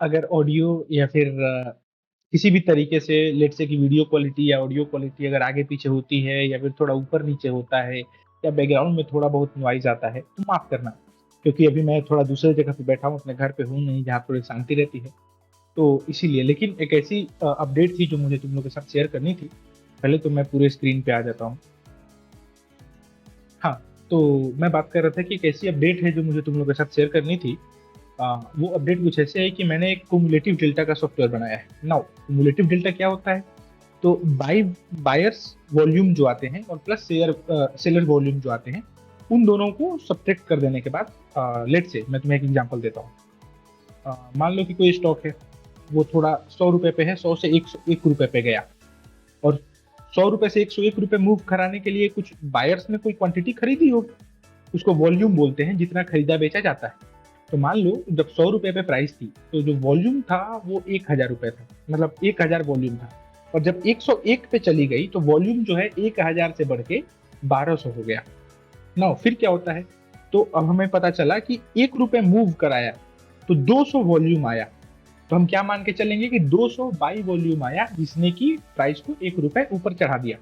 अगर ऑडियो या फिर किसी भी तरीके से लेट्स से कि वीडियो क्वालिटी या ऑडियो क्वालिटी अगर आगे पीछे होती है या फिर थोड़ा ऊपर नीचे होता है या बैकग्राउंड में थोड़ा बहुत नॉइज आता है तो माफ करना, क्योंकि अभी मैं थोड़ा दूसरे जगह पे बैठा हूँ, अपने घर पे हूँ नहीं जहाँ थोड़ी शांति रहती है, तो इसीलिए। लेकिन एक ऐसी अपडेट थी जो मुझे तुम लोग के साथ शेयर करनी थी। पहले तो मैं पूरे स्क्रीन पे आ जाता हूँ। हाँ, तो मैं बात कर रहा था कि एक ऐसी अपडेट है जो मुझे तुम लोग के साथ शेयर करनी थी। वो अपडेट कुछ ऐसे है कि मैंने एक कुमुलेटिव डेल्टा का सॉफ्टवेयर बनाया है। नाउ कुमुलेटिव डेल्टा क्या होता है? तो बायर्स वॉल्यूम जो आते हैं और प्लस सेलर वॉल्यूम जो आते हैं, उन दोनों को सब्ट्रैक्ट कर देने के बाद, लेट से मैं तुम्हें एक एग्जांपल देता हूँ। मान लो कि कोई स्टॉक है, वो थोड़ा 100 रुपए पे है, 100 से 101 रुपए पे गया, और 100 रुपए से 101 रुपए मूव कराने के लिए कुछ बायर्स ने कोई क्वांटिटी खरीदी होगी, उसको वॉल्यूम बोलते हैं, जितना खरीदा बेचा जाता है। तो मान लो जब 100 रुपए पे प्राइस थी तो जो वॉल्यूम था वो 1000 रुपए था, मतलब 1000 वॉल्यूम था। और जब 101 पे चली गई तो वॉल्यूम जो है 1000 से बढ़ के 1200 हो गया। ना फिर क्या होता है? तो अब हमें पता चला कि 1 रुपए मूव कराया तो 200 वॉल्यूम आया। तो हम क्या मान के चलेंगे कि 200 बाई वॉल्यूम आया, जिसने की प्राइस को 1 रुपए ऊपर चढ़ा दिया।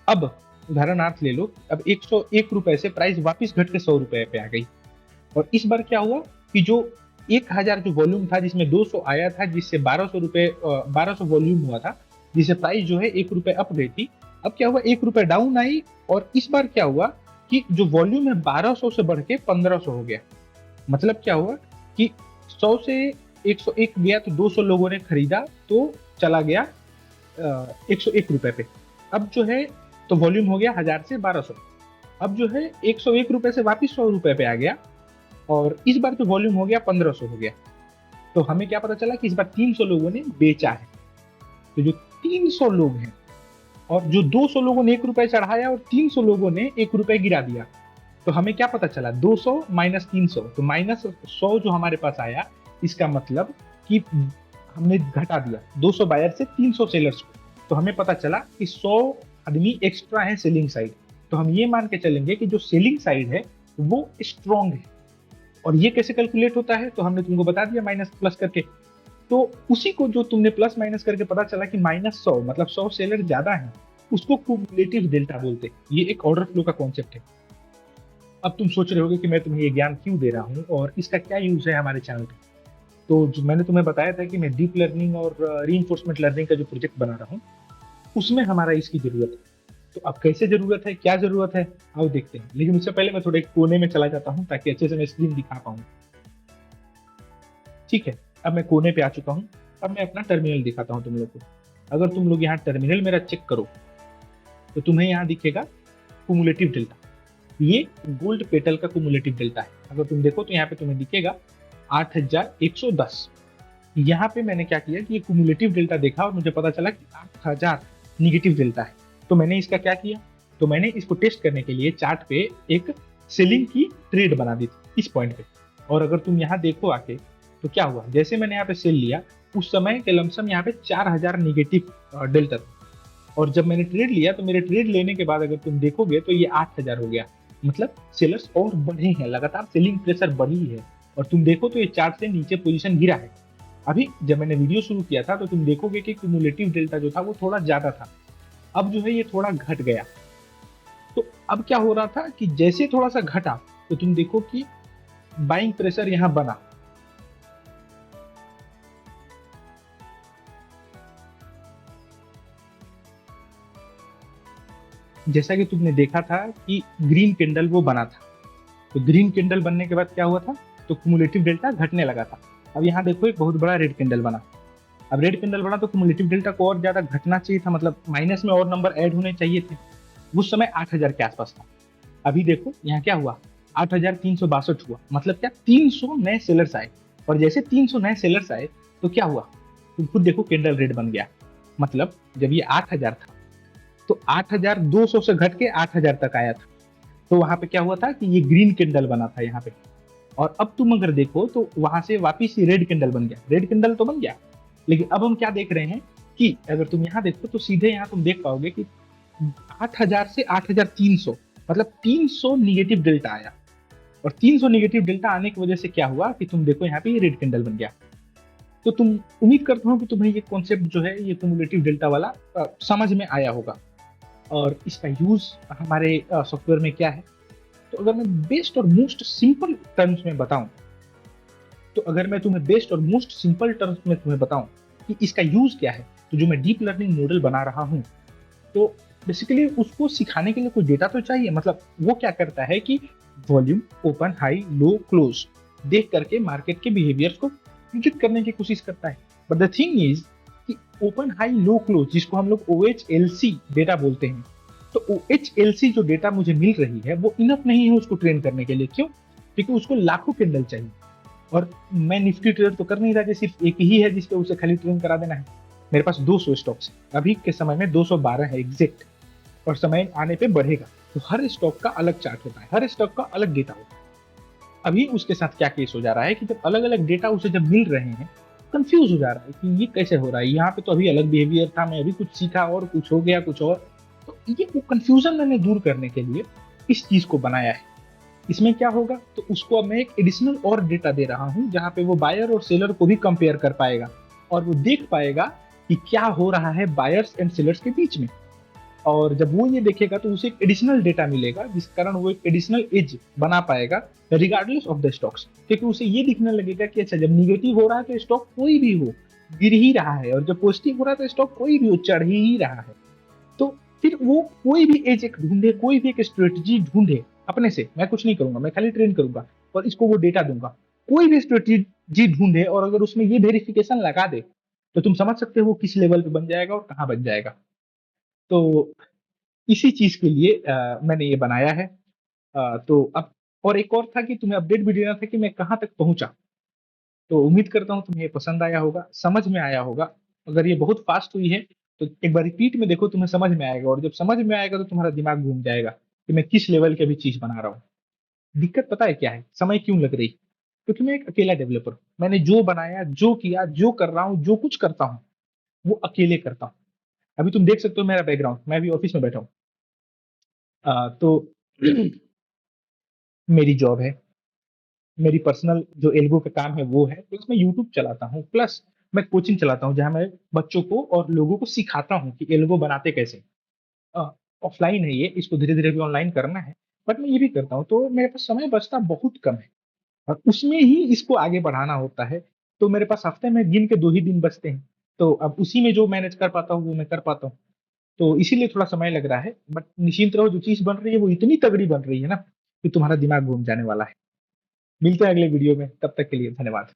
अब उदाहरणार्थ ले लो, अब 101 रुपए से प्राइस वापस घट के 100 रुपए पे आ गई। और इस बार क्या हुआ कि जो 1000 जो वॉल्यूम था जिसमें 200 आया था, जिससे 1200 रुपए 1200 वॉल्यूम हुआ था, जिससे प्राइस जो है 1 रुपए अप गई थी। अब क्या हुआ, 1 रुपए डाउन आई। और इस बार क्या हुआ कि जो वॉल्यूम है 1200 से बढ़ के 1500 हो गया। मतलब क्या हुआ कि 100 से 101 गया तो 200 लोगों ने खरीदा, तो चला गया 101 रुपए पे। अब जो है तो वॉल्यूम हो गया 1000 से 1200। अब जो है 101 रुपए से वापिस 100 रुपए पे आ गया, और इस बार जो वॉल्यूम हो गया 1500 हो गया। तो हमें क्या पता चला कि इस बार 300 लोगों ने बेचा है। तो जो 300 लोग हैं, और जो 200 लोगों ने 1 रुपए चढ़ाया और 300 लोगों ने 1 रुपए गिरा दिया, तो हमें क्या पता चला? 200 माइनस 300, तो -100 जो हमारे पास आया। इसका मतलब कि हमने घटा दिया 200 बायर से 300 सेलर्स को। तो हमें पता चला कि 100 आदमी एक्स्ट्रा है सेलिंग साइड। तो हम ये मान के चलेंगे कि जो सेलिंग साइड है वो स्ट्रॉन्ग है। और ये कैसे कैलकुलेट होता है? तो हमने तुमको बता दिया माइनस प्लस करके। तो उसी को जो तुमने प्लस माइनस करके पता चला कि -100 मतलब 100 सेलर ज्यादा है, उसको कुमुलेटिव डेल्टा बोलते हैं। ये एक ऑर्डर फ्लो का कॉन्सेप्ट है। अब तुम सोच रहे होगे कि मैं तुम्हें ये ज्ञान क्यों दे रहा हूँ और इसका क्या यूज है हमारे चैनल पे। तो जो मैंने तुम्हें बताया था कि मैं डीप लर्निंग और रीइंफोर्समेंट लर्निंग का जो प्रोजेक्ट बना रहा हूँ, उसमें हमारा इसकी जरूरत है। तो अब कैसे जरूरत है, क्या जरूरत है, आओ देखते हैं। लेकिन उससे पहले मैं थोड़े कोने में चला जाता हूँ ताकि अच्छे से मैं स्क्रीन दिखा पाऊँ। ठीक है, अब मैं कोने पे आ चुका हूँ। अब मैं अपना टर्मिनल दिखाता हूँ तुम लोग को। अगर तुम लोग यहाँ टर्मिनल मेरा चेक करो तो तुम्हें यहाँ दिखेगा कुमुलेटिव डेल्टा। ये गोल्ड पेटल का कुमुलेटिव डेल्टा है। अगर तुम देखो तो यहाँ पे तुम्हें दिखेगा 8110। यहाँ पे मैंने क्या किया कि ये कुमुलेटिव डेल्टा देखा और मुझे पता चला कि 8000 निगेटिव डेल्टा है। तो मैंने इसका क्या किया, तो मैंने इसको टेस्ट करने के लिए चार्ट पे एक सेलिंग की ट्रेड बना दी थी इस पॉइंट पे। और अगर तुम यहाँ देखो आके तो क्या हुआ, जैसे मैंने यहाँ पे सेल लिया उस समय के लमसम यहाँ पे 4000 निगेटिव डेल्टा था। और जब मैंने ट्रेड लिया तो मेरे ट्रेड लेने के बाद अगर तुम देखोगे तो ये 8000 हो गया। मतलब सेलर्स और बढ़े हैं, लगातार सेलिंग प्रेशर बढ़ी है। और तुम देखो तो ये चार्ट से नीचे पोजीशन गिरा है। अभी जब मैंने वीडियो शुरू किया था तो तुम देखोगे कि क्यूमुलेटिव डेल्टा जो था वो थोड़ा ज्यादा था। अब जो है ये थोड़ा घट गया। तो अब क्या हो रहा था कि जैसे थोड़ा सा घटा तो तुम देखो कि बाइंग प्रेशर यहां बना। जैसा कि तुमने देखा था कि ग्रीन कैंडल वो बना था। तो ग्रीन कैंडल बनने के बाद क्या हुआ था, तो क्यूमुलेटिव डेल्टा घटने लगा था। अब यहाँ देखो एक बहुत बड़ा रेड कैंडल बना। अब रेड कैंडल बना तो क्यूमुलेटिव डेल्टा को और ज्यादा घटना चाहिए था, मतलब माइनस में और नंबर ऐड होने चाहिए थे। उस समय 8000 के आसपास था। अभी देखो यहाँ क्या हुआ, 8362 हुआ। मतलब क्या, 300 नए सेलर्स आए। और जैसे 300 नए सेलर्स आए तो क्या हुआ, तुम खुद देखो कैंडल रेड बन गया। मतलब जब ये 8000 था तो 8200 से घट के 8000 तक आया था। तो वहां पे क्या हुआ था कि ये ग्रीन कैंडल बना था यहाँ पे। और अब तुम अगर देखो तो वहां से वापिस ये रेड कैंडल बन गया। रेड कैंडल तो बन गया, लेकिन अब हम क्या देख रहे हैं कि अगर तुम यहाँ देखो तो सीधे यहाँ तुम देख पाओगे कि 8000 से 8300 मतलब 300 निगेटिव डेल्टा आया। और 300 निगेटिव डेल्टा आने की वजह से क्या हुआ कि तुम देखो यहाँ पे ये रेड कैंडल बन गया। तो तुम उम्मीद करता हूँ कि तुम्हें ये कॉन्सेप्ट जो है ये क्युमुलेटिव डेल्टा वाला समझ में आया होगा। और इसका यूज हमारे सॉफ्टवेयर में क्या है, तो अगर मैं बेस्ट और मोस्ट सिंपल टर्म्स में बताऊं, तो अगर मैं तुम्हें बेस्ट और मोस्ट सिंपल टर्म्स में तुम्हें बताऊं कि इसका यूज क्या है, तो जो मैं डीप लर्निंग मॉडल बना रहा हूं, तो बेसिकली उसको सिखाने के लिए कोई डेटा तो चाहिए। मतलब वो क्या करता है कि वॉल्यूम, ओपन, हाई, लो, क्लोज देख करके मार्केट के बिहेवियर्स को प्रिडिक्ट करने की कोशिश करता है। बट द थिंग इज कि ओपन, हाई, लो, क्लोज जिसको हम लोग OHLC डेटा बोलते हैं, तो OHLC जो डेटा मुझे मिल रही है वो इनफ नहीं है उसको ट्रेन करने के लिए। क्यों? क्योंकि उसको लाखों कैंडल चाहिए, और मैं निफ्टी ट्रेड तो कर नहीं रहा कि सिर्फ एक ही है जिसपे उसे खाली ट्रेन करा देना है। मेरे पास 200 स्टॉक्स है, अभी के समय में 212 है एग्जैक्ट, और समय आने पे बढ़ेगा। तो हर स्टॉक का अलग चार्ट होता है, हर स्टॉक का अलग डेटा होता है। अभी उसके साथ क्या केस हो जा रहा है कि जब अलग अलग डेटा उसे जब मिल रहे हैं, कंफ्यूज हो जा रहा है कि ये कैसे हो रहा है, यहाँ पे तो अभी अलग बिहेवियर था, मैं अभी कुछ सीखा और कुछ हो गया कुछ और। तो ये वो कंफ्यूजन मैंने दूर करने के लिए इस चीज को बनाया है। इसमें क्या होगा, तो उसको अब मैं एक एडिशनल और डेटा दे रहा हूं जहां पे वो बायर और सेलर को भी कंपेयर कर पाएगा, और वो देख पाएगा कि क्या हो रहा है बायर्स एंड सेलर्स के बीच में। और जब वो ये देखेगा तो उसे एक एडिशनल डेटा मिलेगा, जिस कारण वो एक एडिशनल एज बना पाएगा रिगार्डलेस ऑफ द स्टॉक्स। क्योंकि उसे ये दिखने लगेगा कि अच्छा, जब निगेटिव हो रहा है तो स्टॉक कोई भी हो गिर ही रहा है, और जब पॉजिटिव हो रहा है तो स्टॉक कोई भी हो चढ़ ही रहा है। तो फिर वो कोई भी एज एक ढूंढे, कोई भी एक स्ट्रेटजी ढूंढे अपने से। मैं कुछ नहीं करूंगा, मैं खाली ट्रेन करूंगा और इसको वो डेटा दूंगा। कोई भी स्ट्रेटजी ढूंढे और अगर उसमें ये वेरिफिकेशन लगा दे, तो तुम समझ सकते हो वो किस लेवल पे बन जाएगा और कहाँ बन जाएगा। तो इसी चीज के लिए मैंने ये बनाया है। तो अब और एक और था कि तुम्हें अपडेट भी देना था कि मैं कहाँ तक पहुंचा। तो उम्मीद करता हूँ तुम्हें ये पसंद आया होगा, समझ में आया होगा। अगर ये बहुत फास्ट हुई है तो एक बार रिपीट में देखो, तुम्हें समझ में आएगा, और जब समझ में आएगा तो तुम्हारा दिमाग घूम जाएगा कि मैं किस लेवल की अभी चीज बना रहा हूँ। दिक्कत पता है क्या है, समय क्यों लग रही? क्योंकि मैं एक अकेला डेवलपर हूँ। मैंने जो बनाया, जो किया, जो कर रहा हूँ, जो कुछ करता हूँ, वो अकेले करता हूँ। अभी तुम देख सकते हो मेरा बैकग्राउंड, मैं भी ऑफिस में बैठा हूँ। तो मेरी जॉब है, मेरी पर्सनल जो एल्गो का काम है वो है, प्लस मैं यूट्यूब चलाता हूँ, प्लस मैं कोचिंग चलाता हूँ जहाँ मैं बच्चों को और लोगों को सिखाता हूँ कि एल्गो बनाते कैसे। ऑफलाइन है ये, इसको धीरे धीरे भी ऑनलाइन करना है, बट मैं ये भी करता हूँ, तो मेरे पास समय बचता बहुत कम है, और उसमें ही इसको आगे बढ़ाना होता है। तो मेरे पास हफ्ते में गिन के 2 ही दिन बचते हैं, तो अब उसी में जो मैनेज कर पाता हूँ वो मैं कर पाता हूँ। तो इसीलिए थोड़ा समय लग रहा है, बट निश्चिंत रहो, जो चीज बन रही है वो इतनी तगड़ी बन रही है ना कि तुम्हारा दिमाग घूम जाने वाला है। मिलते हैं अगले वीडियो में, तब तक के लिए धन्यवाद।